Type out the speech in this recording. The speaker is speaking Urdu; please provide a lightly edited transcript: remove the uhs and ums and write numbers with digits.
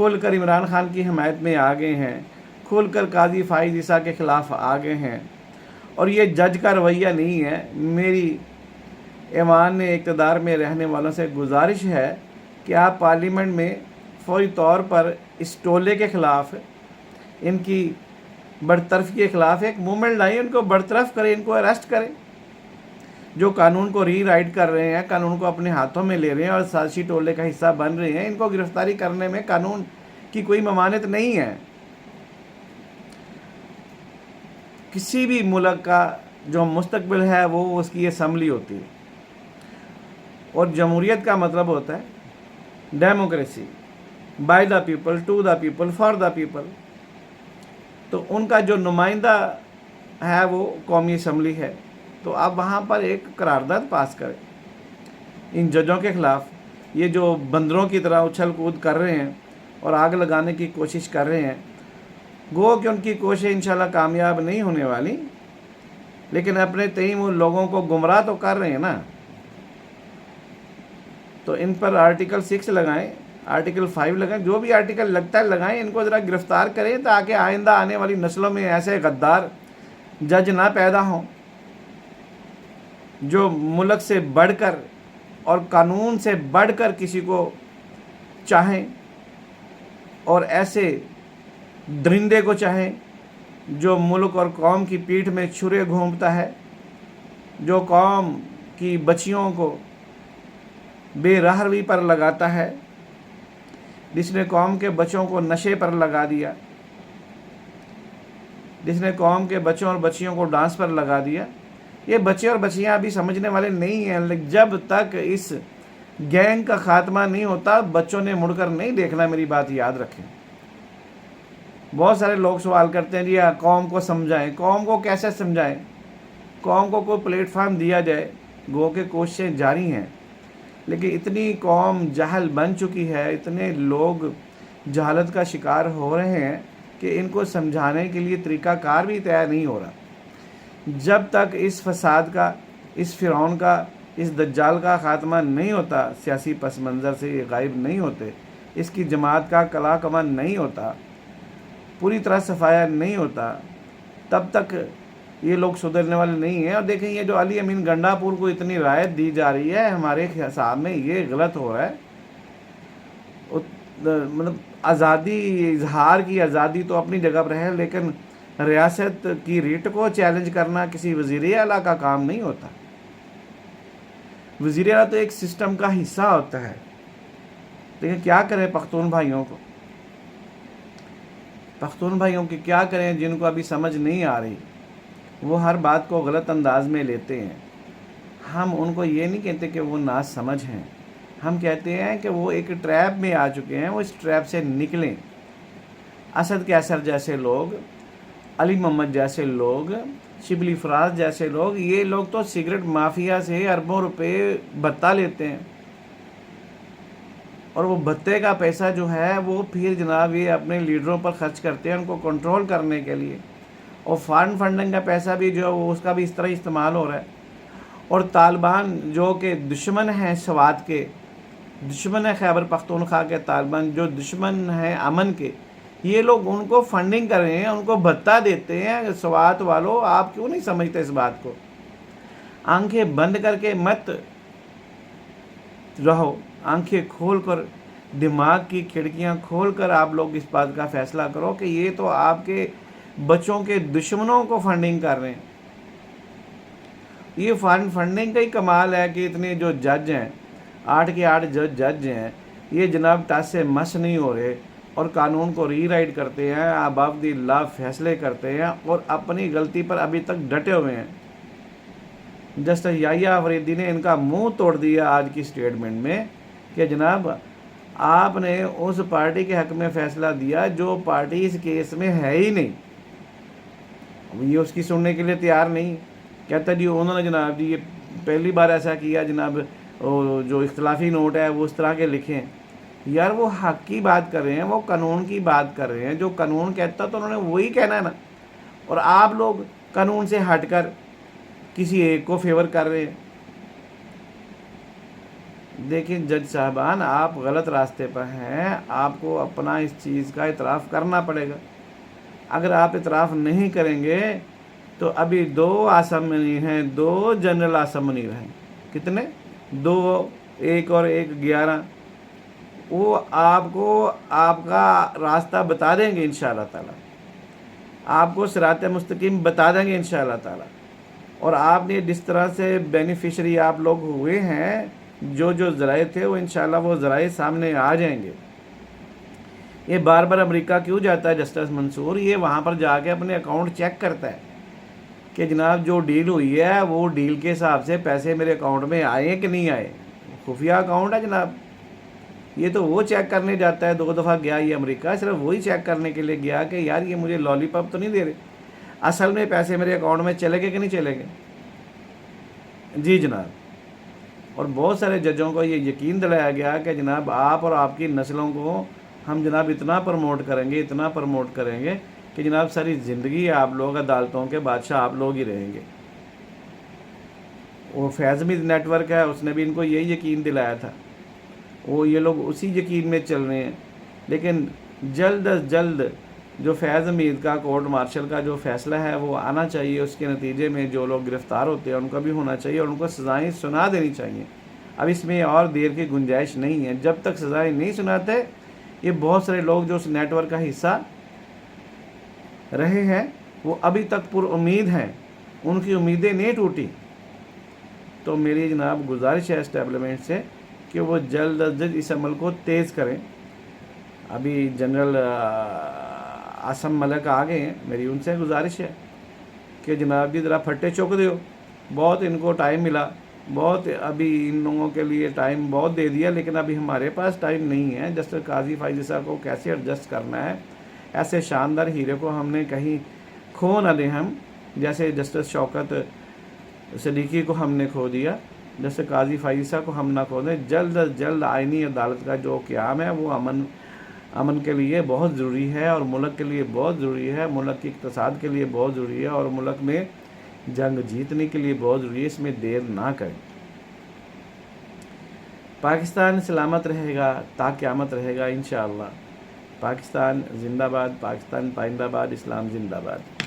کھول کر عمران خان کی حمایت میں آ گئے ہیں، کھول کر قاضی فائز عیسیٰ کے خلاف آ گئے ہیں. اور یہ جج کا رویہ نہیں ہے. میری ایوان نے اقتدار میں رہنے والوں سے گزارش ہے کہ آپ پارلیمنٹ میں فوری طور پر اس ٹولے کے خلاف، ان کی برطرفی کے خلاف ایک موومنٹ لائیں، ان کو برطرف کریں، ان کو اریسٹ کریں. جو قانون کو ری رائٹ کر رہے ہیں، قانون کو اپنے ہاتھوں میں لے رہے ہیں اور سازشی ٹولے کا حصہ بن رہے ہیں، ان کو گرفتاری کرنے میں قانون کی کوئی ممانعت نہیں ہے. کسی بھی ملک کا جو مستقبل ہے وہ اس کی اسمبلی ہوتی ہے، اور جمہوریت کا مطلب ہوتا ہے democracy, by the people, to the people, for the people. تو ان کا جو نمائندہ ہے وہ قومی اسمبلی ہے. تو آپ وہاں پر ایک قرارداد پاس کریں ان ججوں کے خلاف. یہ جو بندروں کی طرح اچھل کود کر رہے ہیں اور آگ لگانے کی کوشش کر رہے ہیں، گو کہ ان کی کوششیں انشاءاللہ کامیاب نہیں ہونے والی، لیکن اپنے تئیں وہ لوگوں کو گمراہ تو کر رہے ہیں نا. تو ان پر آرٹیکل 6 لگائیں، آرٹیکل 5 لگائیں، جو بھی آرٹیکل لگتا ہے لگائیں. ان کو ذرا گرفتار کریں تاکہ آئندہ آنے والی نسلوں میں ایسے غدار جج نہ پیدا ہوں جو ملک سے بڑھ کر اور قانون سے بڑھ کر کسی کو چاہیں، اور ایسے درندے کو چاہیں جو ملک اور قوم کی پیٹھ میں چھرے گھونپتا ہے، جو قوم کی بچیوں کو بے راہ روی پر لگاتا ہے، جس نے قوم کے بچوں کو نشے پر لگا دیا، جس نے قوم کے بچوں اور بچیوں کو ڈانس پر لگا دیا. یہ بچے اور بچیاں ابھی سمجھنے والے نہیں ہیں، لیکن جب تک اس گینگ کا خاتمہ نہیں ہوتا بچوں نے مڑ کر نہیں دیکھنا. میری بات یاد رکھیں. بہت سارے لوگ سوال کرتے ہیں جی قوم کو سمجھائیں. قوم کو کیسے سمجھائیں؟ قوم کو کوئی پلیٹ فارم دیا جائے. گو کہ کوششیں جاری ہیں، لیکن اتنی قوم جہل بن چکی ہے، اتنے لوگ جہالت کا شکار ہو رہے ہیں کہ ان کو سمجھانے کے لیے طریقہ کار بھی تیار نہیں ہو رہا. جب تک اس فساد کا، اس فرعون کا، اس دجال کا خاتمہ نہیں ہوتا، سیاسی پس منظر سے یہ غائب نہیں ہوتے، اس کی جماعت کا کلا کمن نہیں ہوتا، پوری طرح صفایا نہیں ہوتا، تب تک یہ لوگ سدھرنے والے نہیں ہیں. اور دیکھیں یہ جو علی امین گنڈا پور کو اتنی رعایت دی جا رہی ہے، ہمارے حساب میں یہ غلط ہو رہا ہے. مطلب آزادی، اظہار کی آزادی تو اپنی جگہ پر ہے، لیکن ریاست کی ریٹ کو چیلنج کرنا کسی وزیر اعلیٰ کا کام نہیں ہوتا. وزیر اعلیٰ تو ایک سسٹم کا حصہ ہوتا ہے. لیکن کیا کریں پختون بھائیوں کو، پختون بھائیوں کی کیا کریں جن کو ابھی سمجھ نہیں آ رہی. وہ ہر بات کو غلط انداز میں لیتے ہیں. ہم ان کو یہ نہیں کہتے کہ وہ نا سمجھ ہیں، ہم کہتے ہیں کہ وہ ایک ٹریپ میں آ چکے ہیں، وہ اس ٹریپ سے نکلیں. اسد کیسر جیسے لوگ، علی محمد جیسے لوگ، شبلی فراز جیسے لوگ، یہ لوگ تو سگریٹ مافیا سے اربوں روپے بھتہ لیتے ہیں، اور وہ بھتے کا پیسہ جو ہے وہ پھر جناب یہ اپنے لیڈروں پر خرچ کرتے ہیں ان کو کنٹرول کرنے کے لیے. اور فارن فنڈنگ کا پیسہ بھی جو ہے وہ اس کا بھی اس طرح استعمال ہو رہا ہے. اور طالبان جو کہ دشمن ہیں سوات کے، دشمن ہے خیبر پختونخوا کے طالبان، جو دشمن ہیں امن کے، یہ لوگ ان کو فنڈنگ کر رہے ہیں، ان کو بھتہ دیتے ہیں. سوات والوں آپ کیوں نہیں سمجھتے اس بات کو؟ آنکھیں بند کر کے مت رہو، آنکھیں کھول کر، دماغ کی کھڑکیاں کھول کر آپ لوگ اس بات کا فیصلہ کرو کہ یہ تو آپ کے بچوں کے دشمنوں کو فنڈنگ کر رہے ہیں. یہ فنڈنگ کا ہی کمال ہے کہ اتنے جو جج ہیں، 8 کے 8 جو جج ہیں، یہ جناب ٹس سے مس نہیں ہو رہے اور قانون کو ری رائٹ کرتے ہیں، اباؤٹ دی لا فیصلے کرتے ہیں اور اپنی غلطی پر ابھی تک ڈٹے ہوئے ہیں. جسٹس یحییٰ آفریدی نے ان کا منہ توڑ دیا آج کی سٹیٹمنٹ میں کہ جناب آپ نے اس پارٹی کے حق میں فیصلہ دیا جو پارٹی اس کیس میں ہے ہی نہیں. یہ اس کی سننے کے لیے تیار نہیں. کہتا جی انہوں نے جناب جی یہ پہلی بار ایسا کیا، جناب جو اختلافی نوٹ ہے وہ اس طرح کے لکھیں. یار وہ حق کی بات کر رہے ہیں، وہ قانون کی بات کر رہے ہیں. جو قانون کہتا تو انہوں نے وہی کہنا ہے نا. اور آپ لوگ قانون سے ہٹ کر کسی ایک کو فیور کر رہے ہیں. دیکھیں جج صاحبان، آپ غلط راستے پر ہیں، آپ کو اپنا اس چیز کا اعتراف کرنا پڑے گا۔ اگر آپ اعتراف نہیں کریں گے تو ابھی 2 آصم منیر ہیں، 2 جنرل آصم منیر ہیں۔ کتنے؟ 2، 1 اور 1 11۔ وہ آپ کو آپ کا راستہ بتا دیں گے انشاءاللہ تعالی، آپ کو صراط مستقیم بتا دیں گے انشاءاللہ تعالی۔ اور آپ نے جس طرح سے بینیفیشری آپ لوگ ہوئے ہیں، جو ذرائع تھے وہ انشاءاللہ وہ ذرائع سامنے آ جائیں گے۔ یہ بار بار امریکہ کیوں جاتا ہے جسٹس منصور؟ یہ وہاں پر جا کے اپنے اکاؤنٹ چیک کرتا ہے کہ جناب جو ڈیل ہوئی ہے وہ ڈیل کے حساب سے پیسے میرے اکاؤنٹ میں آئے کہ نہیں آئے۔ خفیہ اکاؤنٹ ہے جناب، یہ تو وہ چیک کرنے جاتا ہے۔ 2 دفعہ گیا یہ امریکہ، صرف وہی چیک کرنے کے لیے گیا کہ یار یہ مجھے لالی پاپ تو نہیں دے رہے، اصل میں پیسے میرے اکاؤنٹ میں چلے گئے کہ نہیں چلے گئے۔ جی جناب، اور بہت سارے ججوں کو یہ یقین دلایا گیا کہ جناب آپ اور آپ کی نسلوں کو ہم جناب اتنا پروموٹ کریں گے، اتنا پروموٹ کریں گے کہ جناب ساری زندگی آپ لوگ عدالتوں کے بادشاہ آپ لوگ ہی رہیں گے۔ وہ فیض امید نیٹ ورک ہے، اس نے بھی ان کو یہی یقین دلایا تھا، وہ یہ لوگ اسی یقین میں چل رہے ہیں۔ لیکن جلد از جلد جو فیض امید کا کورٹ مارشل کا جو فیصلہ ہے وہ آنا چاہیے، اس کے نتیجے میں جو لوگ گرفتار ہوتے ہیں ان کا بھی ہونا چاہیے اور ان کو سزائیں سنا دینی چاہیے۔ اب اس میں اور دیر کی گنجائش نہیں ہے، جب تک سزائیں نہیں سناتے یہ بہت سارے لوگ جو اس نیٹ ورک کا حصہ رہے ہیں وہ ابھی تک پر امید ہیں، ان کی امیدیں نہیں ٹوٹی۔ تو میری جناب گزارش ہے اسٹیبلمنٹ سے کہ وہ جلد از جلد اس عمل کو تیز کریں۔ ابھی جنرل عاصم ملک آ گئے ہیں، میری ان سے گزارش ہے کہ جناب جی ذرا پھٹے چوک دیو، بہت ان کو ٹائم ملا، بہت ابھی ان لوگوں کے لیے ٹائم بہت دے دیا، لیکن ابھی ہمارے پاس ٹائم نہیں ہے۔ جسٹس قاضی فائزی صاحب کو کیسے ایڈجسٹ کرنا ہے، ایسے شاندار ہیرے کو ہم نے کہیں کھو نہ دیں ہم، جیسے جسٹس شوکت صدیقی کو ہم نے کھو دیا، جیسے قاضی فائزی صاحب کو ہم نہ کھو دیں۔ جلد از جلد آئینی عدالت کا جو قیام ہے وہ امن کے لیے بہت ضروری ہے اور ملک کے لیے بہت ضروری ہے، ملک کے اقتصاد کے لیے بہت ضروری ہے اور ملک میں جنگ جیتنے کے لیے بہت ضروری ہے۔ اس میں دیر نہ کریں۔ پاکستان سلامت رہے گا، تا قیامت رہے گا انشاءاللہ۔ پاکستان زندہ باد، پاکستان پائندہ باد، اسلام زندہ باد۔